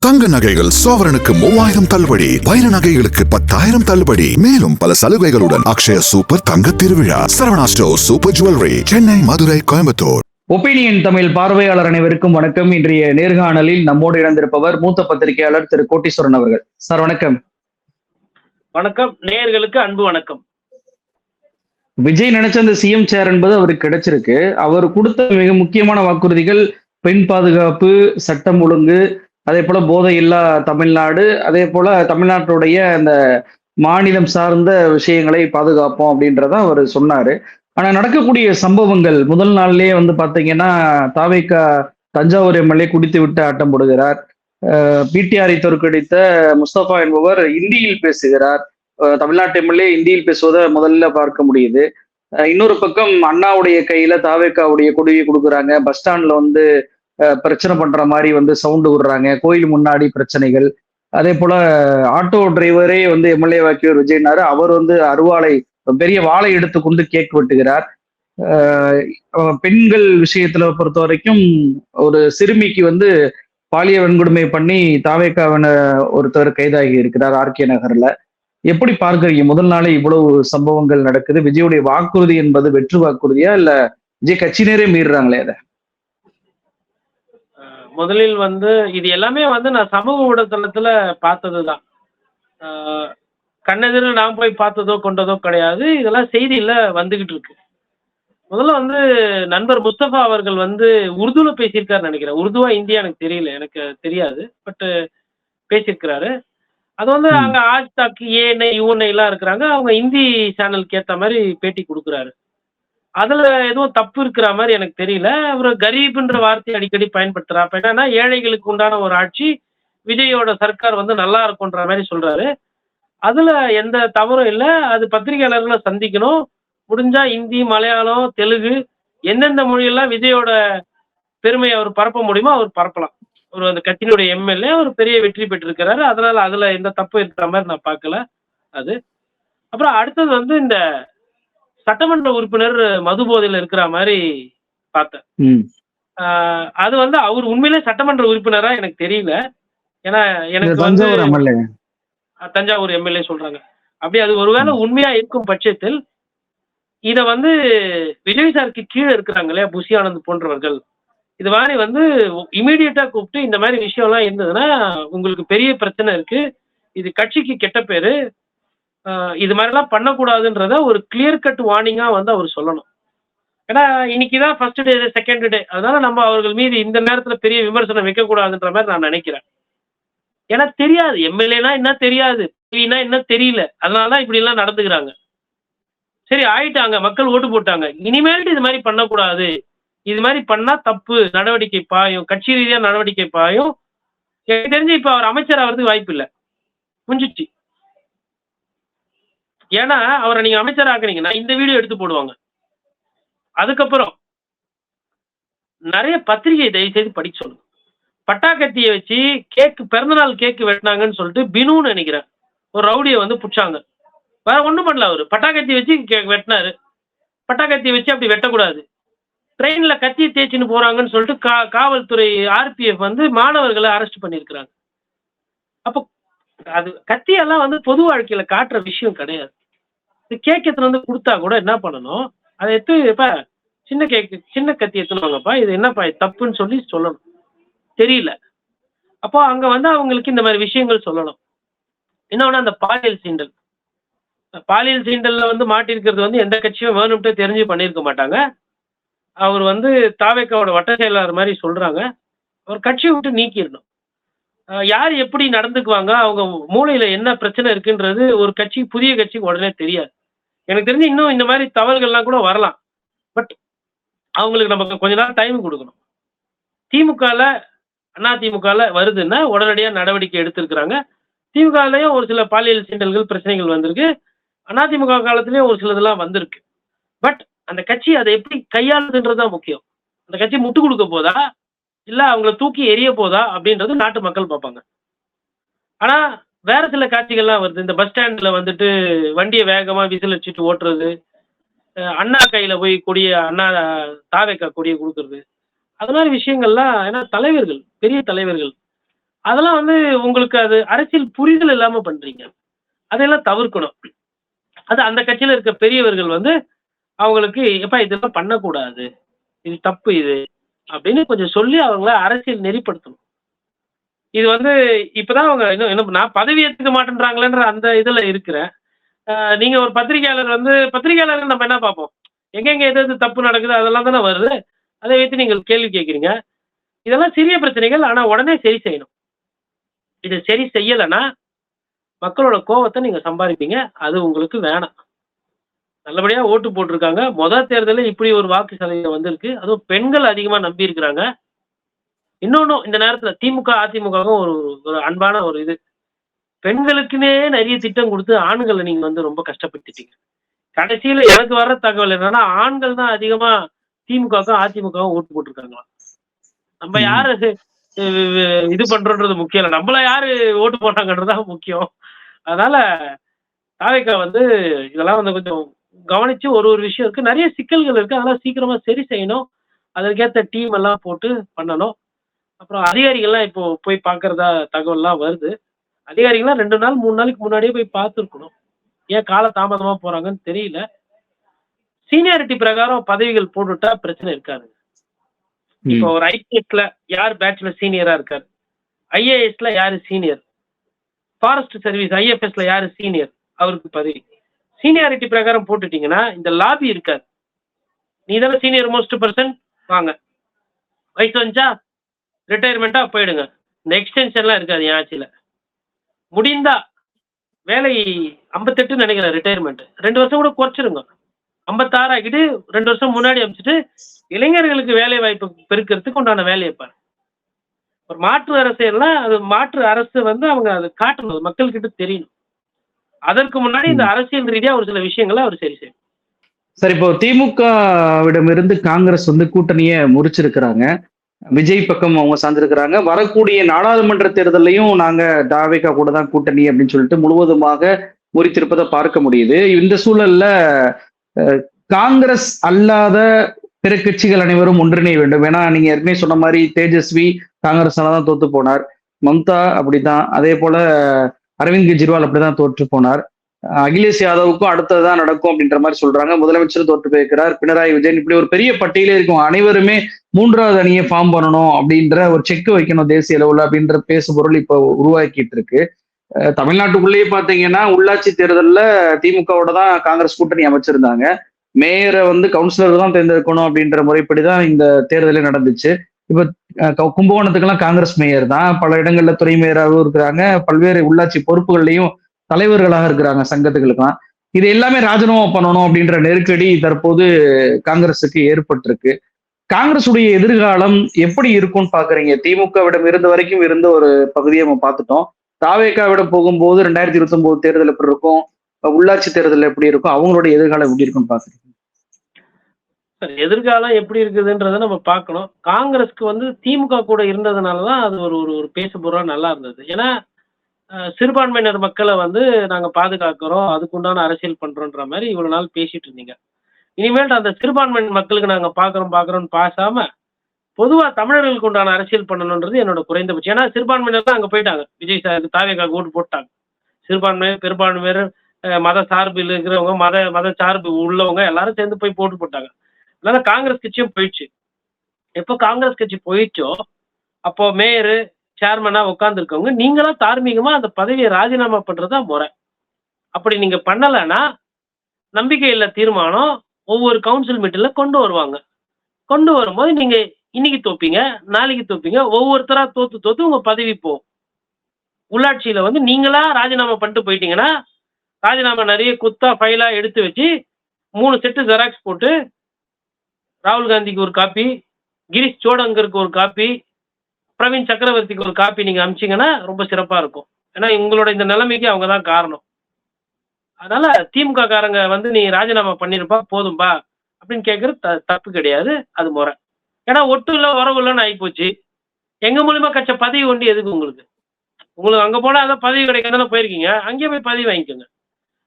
தங்க நகைகள் சோவரனுக்கு 3000 தள்ளுபடி, வைர நகைகளுக்கு 10,000 தள்ளுபடி, மேலும் பல சலுகைகளுடன் அக்ஷய சூப்பர் தங்க திருவிழா. Saravana store super jewellery, Chennai, Madurai, Coimbatore. Opinion Tamil பார்வையாளர் அனைவருக்கும் வணக்கம். இன்றைய நேர்காணலில் நம்மோடு இணைந்திருப்பவர் மூத்த பத்திரிகையாளர் திரு கோட்டீஸ்வரன் அவர்கள். சார் வணக்கம். வணக்கம். நேயர்களுக்கு அன்பு வணக்கம். விஜய் நினைச்ச அந்த சிஎம் சேர் என்பது அவருக்கு கிடைச்சிருக்கு. அவர் கொடுத்த மிக முக்கியமான வாக்குறுதிகள் பெண் பாதுகாப்பு, சட்டம் ஒழுங்கு, அதே போல போதை இல்லா தமிழ்நாடு, அதே போல தமிழ்நாட்டுடைய அந்த மாநிலம் சார்ந்த விஷயங்களை பாதுகாப்போம் அப்படின்றத அவர் சொன்னாரு. ஆனா நடக்கக்கூடிய சம்பவங்கள் முதல் நாள்லயே பாத்தீங்கன்னா, தாவேகா தஞ்சாவூர் எம்எல்ஏ குடித்து விட்டு ஆட்டம் போடுகிறார். பிடிஆரை தோற்கடித்த முஸ்தபா என்பவர் இந்தியில் பேசுகிறார். தமிழ்நாட்டு எம்எல்ஏ இந்தியில் பேசுவதை முதல்ல பார்க்க முடியுது. இன்னொரு பக்கம் அண்ணாவுடைய கையில தாவேக்காவுடைய கொடியை கொடுக்குறாங்க. பஸ் ஸ்டாண்ட்ல பிரச்சனை பண்ற மாதிரி சவுண்டு விடுறாங்க. கோயில் முன்னாடி பிரச்சனைகள். அதே போல ஆட்டோ டிரைவரே எம்எல்ஏ வாக்கியவர் விஜய்னாரு. அவர் அருவாளை பெரிய வாளை எடுத்துக்கொண்டு கேக் வெட்டுகிறார். பெண்கள் விஷயத்துல பொறுத்த வரைக்கும் ஒரு சிறுமிக்கு பாலியல் வன்கொடுமை பண்ணி தாவேக்காவின ஒருத்தர் கைதாகி இருக்கிறார் ஆர்கே நகர்ல. எப்படி பார்க்கறீங்க? முதல் நாளே இவ்வளவு சம்பவங்கள் நடக்குது. விஜயுடைய வாக்குறுதி என்பது வெற்று வாக்குறுதியா, இல்ல விஜய் கட்சியினரே மீறுறாங்களே அதை? முதலில் இது எல்லாமே நான் சமூக ஊடகத்தளத்துல பார்த்ததுதான். கண்ணெதிர நான் போய் பார்த்ததோ கொண்டதோ கிடையாது. இதெல்லாம் செய்தியில வந்துகிட்டு இருக்கு. முதல்ல நண்பர் முஸ்தபா அவர்கள் உருதுல பேசியிருக்காரு நினைக்கிறேன். உருதுவா இந்தியா எனக்கு தெரியல, எனக்கு தெரியாது. பட் பேசியிருக்கிறாரு. அது அங்க ஆஜ் தக் ஏனை யூனை எல்லாம் இருக்கிறாங்க. அவங்க இந்தி சேனலுக்கு ஏத்த மாதிரி பேட்டி கொடுக்குறாரு. அதுல எதுவும் தப்பு இருக்கிற மாதிரி எனக்கு தெரியல. அவர் கரீப்ன்ற வார்த்தையை அடிக்கடி பயன்படுத்துறா. அப்ப என்னன்னா, ஏழைகளுக்கு உண்டான ஒரு ஆட்சி, விஜயோட சர்க்கார் நல்லா இருக்கும்ன்ற மாதிரி சொல்றாரு. அதுல எந்த தவறும் இல்லை. அது பத்திரிகையாளர்களை சந்திக்கணும். முடிஞ்சா இந்தி, மலையாளம், தெலுங்கு, எந்தெந்த மொழியெல்லாம் விஜயோட பெருமையை அவர் பரப்ப முடியுமோ அவர் பரப்பலாம். ஒரு அந்த கட்சியினுடைய எம்எல்ஏ ஒரு பெரிய வெற்றி பெற்றிருக்கிறாரு. அதனால அதுல எந்த தப்பு இருக்கிற மாதிரி நான் பார்க்கல. அது அப்புறம் அடுத்தது இந்த சட்டமன்ற உறுப்பினர் மது போதையில இருக்கிற மாதிரி பார்த்தேன். அது அவர் உண்மையிலே சட்டமன்ற உறுப்பினரா எனக்கு தெரியல. ஏன்னா எனக்கு தஞ்சாவூர் எம்எல்ஏ சொல்றாங்க. அப்படி அது ஒருவேளை உண்மையா இருக்கும் பட்சத்தில் இத விஜய் சாருக்கு கீழே இருக்கிறாங்க இல்லையா, புஷி ஆனந்த் போன்றவர்கள், இது மாதிரி இமீடியட்டா கூப்பிட்டு இந்த மாதிரி விஷயம் எல்லாம் இருந்ததுன்னா உங்களுக்கு பெரிய பிரச்சனை இருக்கு, இது கட்சிக்கு கெட்ட பேரு, இது மாதிரி எல்லாம் பண்ணக்கூடாதுன்றத ஒரு கிளியர் கட் வார்னிங்கா அவர் சொல்லணும். ஏன்னா இன்னைக்குதான் ஃபர்ஸ்ட் டே, செகண்ட் டே, அதனால நம்ம அவர்கள் மீது இந்த நேரத்துல பெரிய விமர்சனம் வைக்க கூடாதுன்ற மாதிரி நான் நினைக்கிறேன். ஏன்னா தெரியாது, எம்எல்ஏனா என்ன தெரியாது, டிவினா என்ன தெரியல, அதனாலதான் இப்படி எல்லாம் நடந்துக்கிறாங்க. சரி ஆயிட்டாங்க, மக்கள் ஓட்டு போட்டாங்க, இனிமேல் இது மாதிரி பண்ணக்கூடாது, இது மாதிரி பண்ணா தப்பு, நடவடிக்கை பாயும், கட்சி ரீதியா நடவடிக்கை பாயும். எனக்கு தெரிஞ்சு இப்ப அவர் அமைச்சர் ஆகிறதுக்கு வாய்ப்பு இல்லை, முடிஞ்சிச்சு. ஏன்னா அவரை நீங்க அமைச்சர் ஆக்குனீங்கன்னா இந்த வீடியோ எடுத்து போடுவாங்க. அதுக்கப்புறம் நிறைய பத்திரிகை தயவு செய்து படிக்க சொல்லுங்க. பட்டாக்கத்தியை வச்சு பிறந்தநாள் கேக்கு வெட்டினாங்கன்னு சொல்லிட்டு பினுன்னு நினைக்கிறேன் ஒரு ரவுடியை புடிச்சாங்க. வேற ஒண்ணும் பண்ணல, அவரு பட்டாக்கத்தி வச்சு வெட்டினாரு. பட்டாக்கத்தியை வச்சு அப்படி வெட்டக்கூடாது. ட்ரெயின்ல கத்தியை தேய்ச்சின்னு போறாங்கன்னு சொல்லிட்டு காவல்துறை ஆர்பிஎஃப் மாணவர்களை அரெஸ்ட் பண்ணியிருக்கிறாங்க. அப்போ அது கத்தியெல்லாம் பொது வாழ்க்கையில காட்டுற விஷயம் கிடையாது. கேக் எத்தனை கொடுத்தா கூட என்ன பண்ணணும், அதை எப்ப சின்ன கத்தி எத்தணுவாங்கப்பா, இது என்னப்பா தப்புன்னு சொல்லணும். தெரியல. அப்போ அங்க அவங்களுக்கு இந்த மாதிரி விஷயங்கள் சொல்லணும். இன்னொன்னு அந்த பாலியல் சீண்டல்ல மாட்டிருக்கிறது எந்த கட்சியும் வேணும்ட்டு தெரிஞ்சு பண்ணியிருக்க மாட்டாங்க. அவர் தாவேக்காவோட வட்ட செயலாளர் மாதிரி சொல்றாங்க. அவர் கட்சியை விட்டு நீக்கிடணும். யார் எப்படி நடந்துக்குவாங்க, அவங்க மூளையில என்ன பிரச்சனை இருக்குன்றது ஒரு புதிய கட்சிக்கு உடனே தெரியாது. எனக்கு தெரிஞ்சு இன்னும் இந்த மாதிரி தவறுகள்லாம் கூட வரலாம். பட் அவங்களுக்கு நமக்கு கொஞ்ச நாள் டைம் கொடுக்கணும். அதிமுகல வருதுன்னா உடனடியா நடவடிக்கை எடுத்திருக்கிறாங்க. திமுகலையும் ஒரு சில பாலியல் சீண்டல்கள் பிரச்சனைகள் வந்திருக்கு. அதிமுக காலத்திலயும் ஒரு சிலதெல்லாம் வந்திருக்கு. பட் அந்த கட்சி அதை எப்படி கையாளுதுன்றதுதான் முக்கியம். அந்த கட்சி முட்டு கொடுக்க போதா, இல்ல அவங்கள தூக்கி எரிய போதா அப்படின்றது நாட்டு மக்கள் பார்ப்பாங்க. ஆனா வேற சில காட்சிகள்லாம் வருது. இந்த பஸ் ஸ்டாண்ட்ல வண்டியை வேகமா விசில் அடிச்சுட்டு ஓட்டுறது, அண்ணா கையில போய் அண்ணா தாவேக்கா கொடியை கொடுக்கறது, அது மாதிரி விஷயங்கள்லாம். ஏன்னா தலைவர்கள், பெரிய தலைவர்கள், அதெல்லாம் வந்து உங்களுக்கு அது அரசியல் புரிதல் இல்லாம பண்றீங்க. அதையெல்லாம் தவிர்க்கணும். அது அந்த கட்சியில இருக்க பெரியவர்கள் வந்து அவங்களுக்கு, "எப்பா இதெல்லாம் பண்ணக்கூடாது. இது தப்பு இது." அப்படின்னு கொஞ்சம் சொல்லி அவங்கள அரசியல் நெறிப்படுத்தணும். இது வந்து இப்பதான் அவங்க இன்னும் இன்னும் நான் பதவி ஏத்துக்க மாட்டேன்றாங்களேன்ற அந்த இதுல இருக்கிறேன். நீங்க ஒரு பத்திரிகையாளர் வந்து பத்திரிகையாளர்கள் நம்ம என்ன பார்ப்போம்? எங்கெங்க எது எது தப்பு நடக்குது அதெல்லாம் தானே வருது. அதை வைத்து நீங்கள் கேள்வி கேட்கிறீங்க. இதெல்லாம் சிறிய பிரச்சனைகள். ஆனா உடனே சரி செய்யணும். இத சரி செய்யலன்னா, மக்களோட கோவத்த நீங்க சம்பாரிப்பீங்க. அது உங்களுக்கு வேணாம். நல்லபடியா ஓட்டு போட்டுருக்காங்க. தேர்தல்ல இப்படி ஒரு வாக்கு சதவீதம் வந்திருக்கு. அதுவும் பெண்கள் அதிகமா நம்பி இருக்கிறாங்க. இன்னொன்னும் இந்த நேரத்துல திமுக, அதிமுகவும் ஒரு ஒரு அன்பான ஒரு இது. பெண்களுக்குன்னே நெறைய திட்டம் குடுத்து ஆண்கள நீங்க வந்து ரொம்ப கஷ்டப்படுத்திட்டீங்க. கடைசியில எனக்கு வர்ற தகவல் என்னன்னா, ஆண்கள் தான் அதிகமா திமுகவுக்கும், அதிமுகவும் ஓட்டு போட்டுருக்காங்களாம். நம்ம ம். யாரு அ இது பண்றோன்றது முக்கியம் இல்ல. நம்மள யாரு ஓட்டு போட்டாங்கன்றது தான் முக்கியம். அதனால தாவேக்கா வந்து இதெல்லாம் வந்து கொஞ்சம் கவனிச்சு ஒரு ஒரு விஷயம் இருக்கு. நெறைய சிக்கல்கள் இருக்கு. அதெல்லாம் சீக்கிரமா சரி செய்யணும். அதற்கேத்த டீம் எல்லாம் போட்டு பண்ணணும். அப்புறம் அதிகாரிகள்லாம் இப்போ போய் பார்க்கிறதா தகவல்லாம் வருது. அதிகாரிகள்லாம் 2 நாள், 3 நாளைக்கு முன்னாடியே போய் பார்த்துருக்கணும். ஏன் கால தாமதமா போறாங்கன்னு தெரியல. சீனியாரிட்டி பிரகாரம் பதவிகள் போட்டுட்டா பிரச்சனை இருக்காது. இப்போ ம். ஒரு ஐபிஎஸ்ல யார் பேட்ச்ல சீனியரா இருக்காரு? ஐஏஎஸ்ல யாரு சீனியர்? ஃபாரஸ்ட் சர்வீஸ் ஐஎஃப்எஸ்ல யாரு சீனியர்? அவருக்கு பதவி. சீனியாரிட்டி பிரகாரம் போட்டுட்டீங்கன்னா, இந்த லாபி இருக்காது. நீ தானே சீனியர் மோஸ்ட் பெர்சன் வாங்க. வயசு வந்துச்சா ரிட்டயர்மென்ட்டா போயிடுங்க. இந்த எக்ஸ்டென்ஷன்லாம் இருக்காது என் ஆட்சியில. முடிந்தா வேலை 58 நெனைக்கிறேன் ரிட்டயர்மென்ட். 2 வருஷம் கூட குறைச்சிருங்க. 56 ஆக்கிட்டு 2 வருஷம் முன்னாடி அனுப்பிச்சுட்டு, இளைஞர்களுக்கு வேலை வாய்ப்பு பெருக்கிறதுக்கு உண்டான வேலைய பாரு. ஒரு மாற்று அரசியல்னா, அது மாற்று அரசு வந்து அவங்க அத காட்டணும். அது மக்கள் கிட்ட தெரியணும். அதற்கு முன்னாடி இந்த ம். அரசியல் ரீதியா ஒரு சில விஷயங்கள அவர் சரி செய்யணும். சரி, இப்போ திமுகவிடமிருந்து காங்கிரஸ் வந்து கூட்டணிய முறிச்சிருக்கிறாங்க. விஜய் பக்கம் அவங்க சார்ந்திருக்கிறாங்க. வரக்கூடிய நாடாளுமன்ற தேர்தலையும் நாங்க தாவேகா கூட தான் கூட்டணி அப்படின்னு சொல்லிட்டு முழுவதுமாக முறித்திருப்பதை பார்க்க முடியுது. இந்த சூழல்ல காங்கிரஸ் அல்லாத பிற கட்சிகள் அனைவரும் ஒன்றிணைய வேண்டும். ஏன்னா நீங்க ஏற்கனவே சொன்ன மாதிரி தேஜஸ்வி காங்கிரஸ்னால தான் தோத்து போனார். மம்தா அப்படிதான். அதே போல அரவிந்த் கெஜ்ரிவால் அப்படிதான் தோற்று போனார். அகிலேஷ் யாதவுக்கும் அடுத்ததுதான் நடக்கும் அப்படின்ற மாதிரி சொல்றாங்க. முதலமைச்சர் தோற்று போயிருக்கிறார். பினராயி விஜயன் இப்படி ஒரு பெரிய பட்டியலே இருக்கும். அனைவருமே 3வது அணியை ஃபார்ம் பண்ணணும் அப்படின்ற ஒரு செக் வைக்கணும் தேசிய அளவுல அப்படின்ற பேசுபொருள் இப்போ உருவாக்கிட்டு இருக்கு. தமிழ்நாட்டுக்குள்ளேயே பாத்தீங்கன்னா உள்ளாட்சி தேர்தல்ல திமுகவோட தான் காங்கிரஸ் கூட்டணி அமைச்சிருந்தாங்க. மேயரை வந்து கவுன்சிலர் தான் தேர்ந்தெடுக்கணும் அப்படின்ற முறைப்படிதான் இந்த தேர்தலே நடந்துச்சு. இப்ப கும்பகோணத்துக்கெல்லாம் காங்கிரஸ் மேயர் தான். பல இடங்கள்ல துறை மேயராகவும் இருக்கிறாங்க. பல்வேறு உள்ளாட்சி பொறுப்புகள்லையும் தலைவர்களாக இருக்கிறாங்க சங்கத்துகளுக்கெல்லாம். இது எல்லாமே ராஜினாமா பண்ணணும் அப்படின்ற நெருக்கடி தற்போது காங்கிரஸுக்கு ஏற்பட்டிருக்கு. காங்கிரசுடைய எதிர்காலம் எப்படி இருக்கும்னு பாக்குறீங்க? திமுகவிடம் இருந்த வரைக்கும் இருந்த ஒரு பகுதியை நம்ம பார்த்துட்டோம். தாவேகாவிடம் போகும்போது 2029 தேர்தல் எப்படி இருக்கும்? உள்ளாட்சி தேர்தல் எப்படி இருக்கும்? அவங்களுடைய எதிர்காலம் எப்படி இருக்கும்னு பாக்குறீங்க? எதிர்காலம் எப்படி இருக்குதுன்றத நம்ம பார்க்கணும். காங்கிரஸ்க்கு வந்து திமுக கூட இருந்ததுனால தான் அது ஒரு ஒரு ஒரு பேசுபொருளா நல்லா இருந்தது. ஏன்னா, சிறுபான்மையினர் மக்கள வந்து நாங்க பாதுகாக்கிறோம். அதுக்குண்டான அரசியல் பண்றோன்ற மாரி இவ்வளவு நாள் பேசிட்டு இருந்தீங்க. இனிமேல்ட்டு அந்த சிறுபான்மையினர் மக்களுக்கு நாங்க பார்க்குறோம்னு பேசாம, பொதுவா தமிழர்களுக்கு உண்டான அரசியல் பண்ணணும்ன்றது என்னோட குறைந்தபட்சம். ஏன்னா சிறுபான்மையினர் தான் அங்க போயிட்டாங்க. விஜய் சாருக்கு தாவேகாவுக்கு ஓட்டு போட்டாங்க. சிறுபான்மையினர், பெரும்பான்மையினர், மத சார்பில் இருக்கிறவங்க, மத மத சார்பு உள்ளவங்க எல்லாரும் சேர்ந்து போய் போட்டு போட்டாங்க. அதனால காங்கிரஸ் கட்சியும் போயிடுச்சு. எப்போ காங்கிரஸ் கட்சி போயிடுச்சோ, அப்போ மேயரு, சேர்மனா உட்கார்ந்துருக்கவங்க, நீங்களா தார்மீகமா அந்த பதவிய ராஜினாமா பண்றது தான் முறை. அப்படி நீங்க பண்ணலன்னா, நம்பிக்கையில்லா தீர்மானம் ஒவ்வொரு கவுன்சில் மீட்டிங்ல கொண்டு வருவாங்க. கொண்டு வரும்போது நீங்க இன்னைக்கு தோப்பீங்க, நாளைக்கு தோப்பீங்க. ஒவ்வொருத்தரா தோத்து தோத்து உங்க பதவி போகும். உள்ளாட்சியில வந்து நீங்களா ராஜினாமா பண்ணிட்டு போயிட்டீங்கன்னா, ராஜினாமா நெறைய குத்தா ஃபைலா எடுத்து வச்சு 3 செட்டு ஜெராக்ஸ் போட்டு, ராகுல் காந்திக்கு ஒரு காப்பி, கிரீஷ் சோடங்கருக்கு ஒரு காப்பி, பிரவீன் சக்கரவர்த்திக்கு ஒரு காப்பி நீங்க அனுப்பிச்சீங்கன்னா ரொம்ப சிறப்பா இருக்கும். ஏன்னா உங்களோட இந்த நிலைமைக்கு அவங்க தான் காரணம். அதனால திமுக காரங்க வந்து நீ ராஜினாமா பண்ணிருப்பா போதும்பா அப்படின்னு கேட்கறது தப்பு கிடையாது. அது முறை. ஏன்னா ஒட்டு இல்ல உறவு இல்லன்னு ஆயிப்போச்சு. எங்க மூலியமா கிடைச்ச பதவி ஒண்டி எதுக்கு உங்களுக்கு? உங்களுக்கு அங்க போனா ஏதோ பதவி கிடைக்கும் தானே போயிருக்கீங்க. அங்கேயே போய் பதவி வாங்கிக்கோங்க.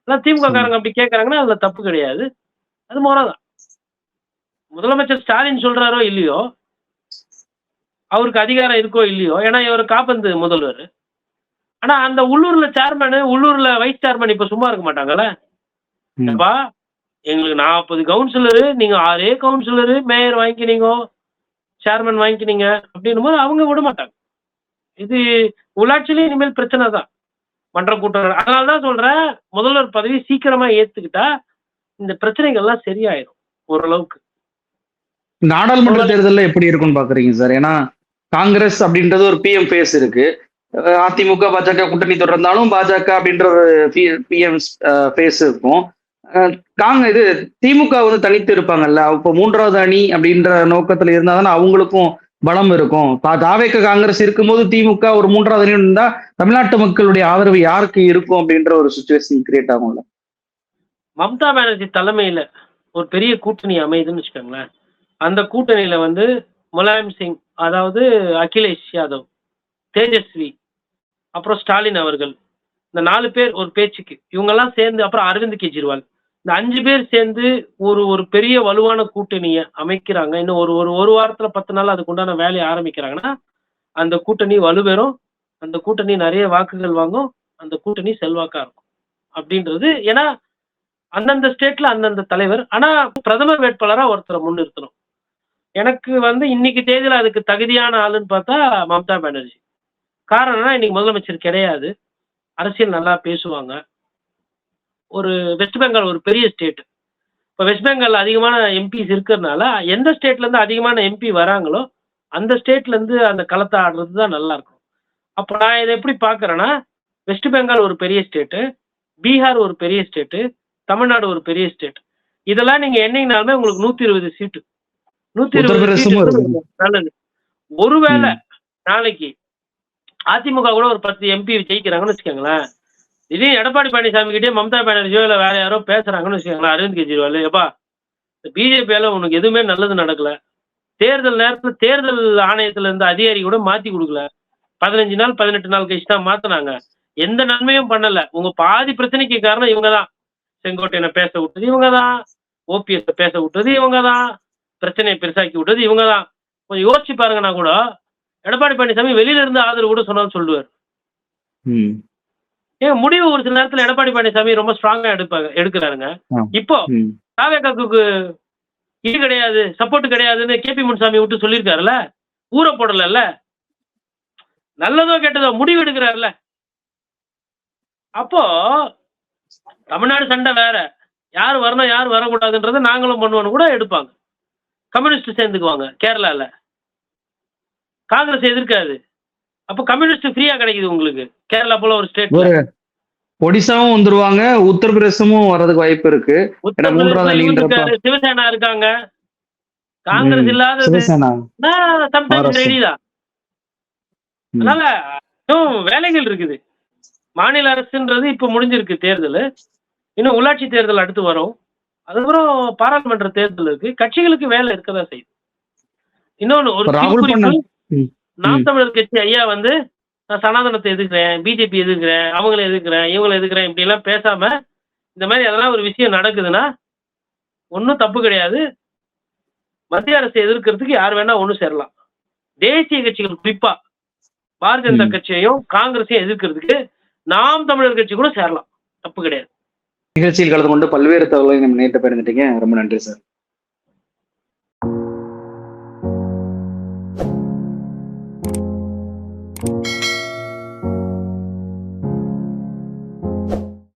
ஆனா திமுக சரி. காரங்க அப்படி கேட்கறாங்கன்னா அதுல தப்பு கிடையாது. அது முறை தான். முதலமைச்சர் ஸ்டாலின் சொல்றாரோ இல்லையோ, அவருக்கு அதிகாரம் இருக்கோ இல்லையோ, ஏன்னா இவர் காப்பந்து முதல்வர். ஆனா அந்த உள்ளூர்ல சேர்மன், உள்ளூர்ல வைஸ் சேர்மன் இப்ப சும்மா இருக்க மாட்டாங்கல்ல. ம். ஏப்பா எங்களுக்கு 40 கவுன்சிலரு, நீங்க 6 கவுன்சிலரு, மேயர் வாங்கிக்கினீங்க, சேர்மன் வாங்கிக்கினீங்க அப்படின்னும் போது அவங்க விட மாட்டாங்க. இது உள்ளாட்சியிலே இனிமேல் பிரச்சனை தான். மன்ற கூட்டம். அதனால தான் சொல்றேன், முதல்வர் பதவி சீக்கிரமா ஏத்துக்கிட்டா இந்த பிரச்சனைகள்லாம் சரியாயிரும் ஓரளவுக்கு. நாடாளுமன்ற தேர்தல்ல எப்படி இருக்கும்னு பாக்குறீங்க சார்? ஏன்னா காங்கிரஸ் அப்படின்றது ஒரு பிஎம் ஃபேஸ் இருக்கு. அதிமுக பாஜக கூட்டணி தொடர்ந்தாலும் பாஜக அப்படின்ற ஒரு பிஎம் ஃபேஸ் இருக்கும். இது திமுக வந்து தனித்து இருப்பாங்கல்ல, இப்போ மூன்றாவது அணி அப்படின்ற நோக்கத்துல இருந்தாதானே அவங்களுக்கும் பலம் இருக்கும். தாவேக காங்கிரஸ் இருக்கும்போது திமுக ஒரு மூன்றாவது அணி இருந்தா தமிழ்நாட்டு மக்களுடைய ஆதரவு யாருக்கு இருக்கும் அப்படின்ற ஒரு சுச்சுவேஷன் கிரியேட் ஆகும்ல. மம்தா பானர்ஜி தலைமையில ஒரு பெரிய கூட்டணி அமையுதுன்னு வச்சுக்கோங்களேன். அந்த கூட்டணியில வந்து முலாயம் சிங், அதாவது அகிலேஷ் யாதவ், தேஜஸ்வி, அப்புறம் ஸ்டாலின் அவர்கள், இந்த 4 பேர் ஒரு பேச்சுக்கு இவங்கெல்லாம் சேர்ந்து, அப்புறம் அரவிந்த் கெஜ்ரிவால், இந்த 5 பேர் சேர்ந்து ஒரு பெரிய வலுவான கூட்டணியை அமைக்கிறாங்க. இன்னும் ஒரு வாரத்துல 10 நாள் அதுக்கு உண்டான வேலையை ஆரம்பிக்கிறாங்கன்னா அந்த கூட்டணி வலுப்பெறும். அந்த கூட்டணி நிறைய வாக்குகள் வாங்கும். அந்த கூட்டணி செல்வாக்கா இருக்கும் அப்படின்றது. ஏன்னா அந்தந்த ஸ்டேட்ல அந்தந்த தலைவர். ஆனா பிரதமர் வேட்பாளரா ஒருத்தரை முன்னிறுத்தணும். எனக்கு வந்து இன்னைக்கு தேதியில அதுக்கு தகுதியான ஆளுன்னு பார்த்தா மம்தா பானர்ஜி. காரணம்னா இன்னைக்கு முதலமைச்சர் கிடையாது. அரசியல் நல்லா பேசுவாங்க. ஒரு வெஸ்ட் பெங்கால் ஒரு பெரிய ஸ்டேட். இப்போ வெஸ்ட் பெங்கால் அதிகமான எம்பிஸ் இருக்கிறதுனால எந்த ஸ்டேட்ல இருந்து அதிகமான எம்பி வராங்களோ அந்த ஸ்டேட்ல இருந்து அந்த களத்தை ஆடுறது தான் நல்லா இருக்கும். அப்போ நான் இதை எப்படி பார்க்கறேன்னா, வெஸ்ட் பெங்கால் ஒரு பெரிய ஸ்டேட்டு, பீகார் ஒரு பெரிய ஸ்டேட்டு, தமிழ்நாடு ஒரு பெரிய ஸ்டேட். இதெல்லாம் நீங்க எண்ணீங்கனாலுமே உங்களுக்கு 120 சீட்டு. 120 உத்தரப்பிரதேசமும் சீட்டு இருக்கு. நல்லது. ஒருவேளை நாளைக்கு அதிமுக கூட ஒரு 10 எம்பி ஜெயிக்கிறாங்கன்னு வச்சுக்கோங்களேன். திடீர்னு எடப்பாடி பழனிசாமி கிட்டே மம்தா பானர்ஜியோ இல்லை வேற யாரோ பேசுறாங்கன்னு வச்சுக்கோங்களேன், அரவிந்த் கெஜ்ரிவால், எப்பா பிஜேபியால உனக்கு எதுவுமே நல்லது நடக்கல, தேர்தல் நேரத்துல தேர்தல் ஆணையத்துல இருந்த அதிகாரி கூட மாத்தி கொடுக்கல, 15 நாள் 18 நாள் கழிச்சு தான் மாத்தினாங்க, எந்த நன்மையும் பண்ணல, உங்க பாதி பிரச்சனைக்கு காரணம் இவங்க தான், செங்கோட்டையனை பேச விட்டது இவங்க தான், ஓபிஎஸ் பேச விட்டது இவங்க தான், பிரச்சனையை பெருசாக்கி விட்டது இவங்க தான். கொஞ்சம் யோசிச்சு பாருங்கன்னா கூட எடப்பாடி பழனிசாமி வெளியில இருந்து ஆதரவு கூட சொன்னாலும் சொல்லுவார். ஏன் முடிவு ஒரு சில நேரத்துல எடப்பாடி பழனிசாமி ரொம்ப ஸ்ட்ராங்கா எடுக்கிறாருங்க. இப்போ தாவேகாவுக்கு இது கிடையாது, சப்போர்ட் கிடையாதுன்னு கேபி முனுசாமி விட்டு சொல்லியிருக்காருல்ல, ஊற போடல, நல்லதோ கெட்டதோ முடிவு எடுக்கிறாருல்ல. அப்போ தமிழ்நாடு சண்டை வேற, யார் வரணும் யார் வரக்கூடாதுன்றது நாங்களும் பண்ணுவோன்னு கூட எடுப்பாங்க. கம்யூனிஸ்ட் சேர்ந்துக்குவாங்க. கேரளால காங்கிரஸ் எதிர்க்காது. அப்ப கம்யூனிஸ்ட் ஃப்ரீயா கிடைக்குது உங்களுக்கு. கேரளா போல ஒரு ஸ்டேட்ல ஒடிசாவும் வந்துருவாங்க, உத்தரப்பிரதேசமும் வர்றதுக்கு வாய்ப்பு இருக்கு. சிவசேனா இருக்காங்க, காங்கிரஸ் இல்லாதது ரெடிதான். அதனால இன்னும் வேலைகள் இருக்குது. மாநில அரசுன்றது இப்ப முடிஞ்சிருக்கு தேர்தல். இன்னும் உள்ளாட்சி தேர்தல் அடுத்து வரும். அதுக்கப்புறம் பாராளுமன்ற தேர்தல் இருக்கு. கட்சிகளுக்கு வேலை இருக்கதான் செய்யுது. இன்னொன்னு ஒரு நாம் தமிழர் கட்சி ஐயா வந்து நான் சனாதனத்தை எதிர்க்கிறேன், பிஜேபி எதிர்க்கிறேன், அவங்களை எதிர்க்கிறேன், இவங்களை எதிர்க்கிறேன், இப்படி எல்லாம் பேசாம இந்த மாதிரி அதெல்லாம் ஒரு விஷயம் நடக்குதுன்னா ஒன்றும் தப்பு கிடையாது. மத்திய அரசை எதிர்க்கிறதுக்கு யார் வேணா ஒண்ணு சேரலாம். தேசிய கட்சிகள் குறிப்பா பாரதிய ஜனதா கட்சியையும் காங்கிரஸையும் எதிர்க்கிறதுக்கு நாம் தமிழர் கட்சி கூட சேரலாம், தப்பு கிடையாது. நிகழ்ச்சியில் கலந்து கொண்டு பல்வேறு தகவல்களை நம்ம நேற்று பகிர்ந்துட்டீங்க. ரொம்ப நன்றி சார்.